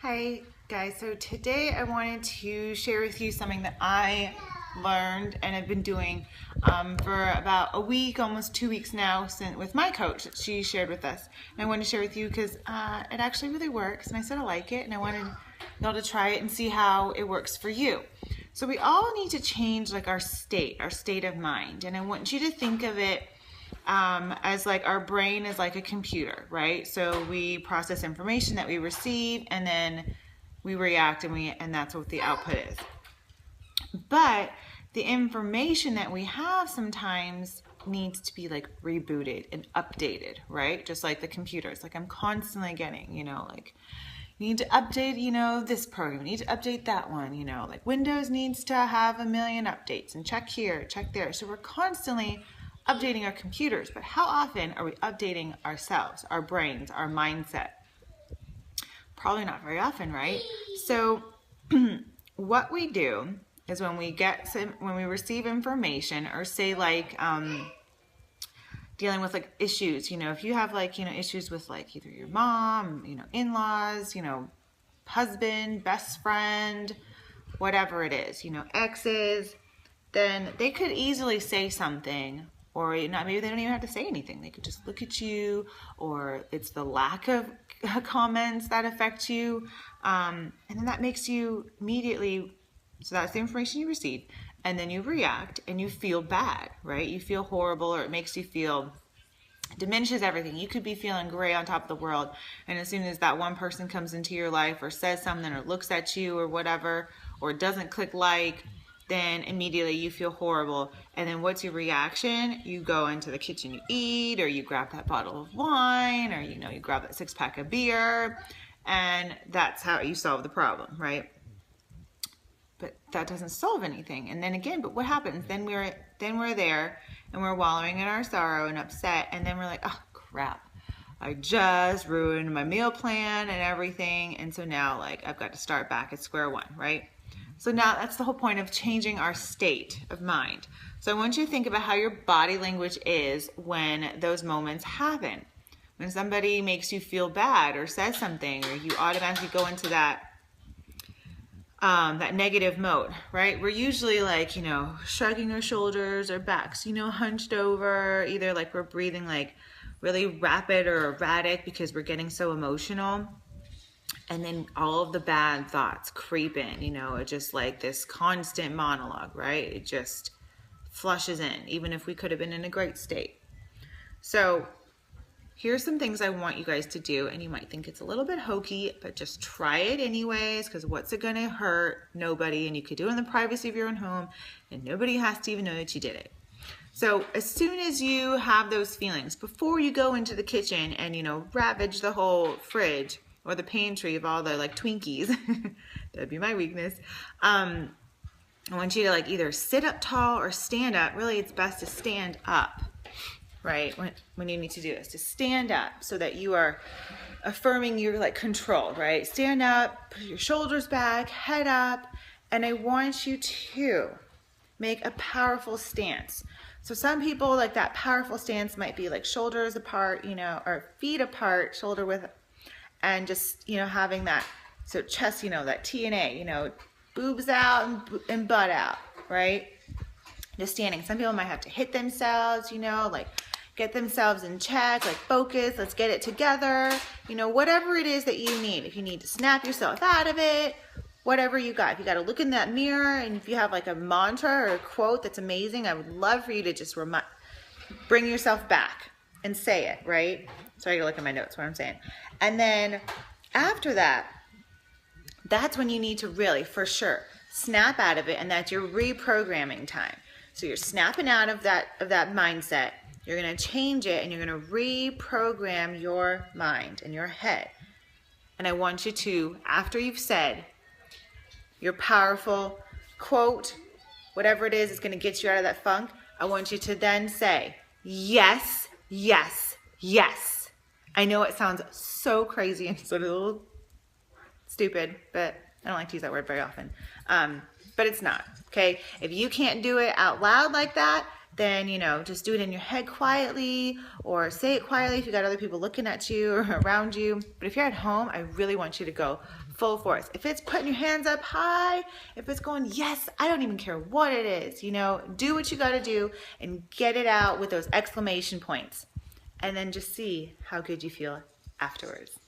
Hi guys, so today I wanted to share with you something that I learned and I've been doing for about a week, almost 2 weeks now with my coach that she shared with us. And I wanted to share with you because it actually really works and I said I like it and I wanted y'all to try it and see how it works for you. So we all need to change like our state of mind, and I want you to think of it as like our brain is like a computer, right? So we process information that we receive and then we react and that's what the output is. But the information that we have sometimes needs to be like rebooted and updated, right? Just like the computers, like I'm constantly getting, like you need to update, this program, you need to update that one, like Windows needs to have 1 million updates and check here, check there. So we're constantly updating our computers, but how often are we updating ourselves, our brains, our mindset? Probably not very often, right? So what we do is when we receive information, or say like dealing with like issues, if you have like issues with like either your mom, in-laws, husband, best friend, whatever it is, exes, then they could easily say something. Or maybe they don't even have to say anything. They could just look at you, or it's the lack of comments that affect you. And then that makes you immediately, so that's the information you receive. And then you react and you feel bad, right? You feel horrible, or it makes you feel, diminishes everything. You could be feeling great on top of the world. And as soon as that one person comes into your life or says something or looks at you or whatever, or doesn't click like, then immediately you feel horrible. And then what's your reaction? You go into the kitchen, you eat, or you grab that bottle of wine, or you grab that 6-pack of beer, and that's how you solve the problem, right? But that doesn't solve anything. And then again, but what happens? Then we're there and we're wallowing in our sorrow and upset, and then we're like, oh crap, I just ruined my meal plan and everything, and so now like I've got to start back at square one, right? So now that's the whole point of changing our state of mind. So I want you to think about how your body language is when those moments happen. When somebody makes you feel bad or says something, or you automatically go into that negative mode, right? We're usually like, shrugging our shoulders or backs, hunched over, either like we're breathing like really rapid or erratic because we're getting so emotional. And then all of the bad thoughts creep in, it's just like this constant monologue, right? It just flushes in, even if we could have been in a great state. So here's some things I want you guys to do, and you might think it's a little bit hokey, but just try it anyways, because what's it going to hurt? Nobody, and you could do it in the privacy of your own home, and nobody has to even know that you did it. So as soon as you have those feelings, before you go into the kitchen and, ravage the whole fridge, or the pantry of all the like Twinkies, that'd be my weakness. I want you to like either sit up tall or stand up. Really, it's best to stand up, right? When you need to do this, to stand up so that you are affirming your like control, right? Stand up, put your shoulders back, head up, and I want you to make a powerful stance. So some people like that powerful stance might be like shoulders apart, or feet apart, shoulder width, and just, having that, so chest, that T and A, boobs out and butt out, right? Just standing. Some people might have to hit themselves, like get themselves in check, like focus, let's get it together, whatever it is that you need. If you need to snap yourself out of it, whatever you got. If you got to look in that mirror, and if you have like a mantra or a quote that's amazing, I would love for you to just bring yourself back and say it, right? Sorry to look at my notes, what I'm saying. And then after that, that's when you need to really, for sure, snap out of it, and that's your reprogramming time. So you're snapping out of that mindset. You're going to change it, and you're going to reprogram your mind and your head. And I want you to, after you've said your powerful quote, whatever it is going to get you out of that funk, I want you to then say, yes, yes, yes. I know it sounds so crazy and sort of a little stupid, but I don't like to use that word very often. but it's not, okay? If you can't do it out loud like that, then, you know, just do it in your head quietly, or say it quietly if you got other people looking at you or around you. But if you're at home, I really want you to go full force. If it's putting your hands up high, if it's going, yes, I don't even care what it is, you know, do what you got to do and get it out with those exclamation points. And then just see how good you feel afterwards.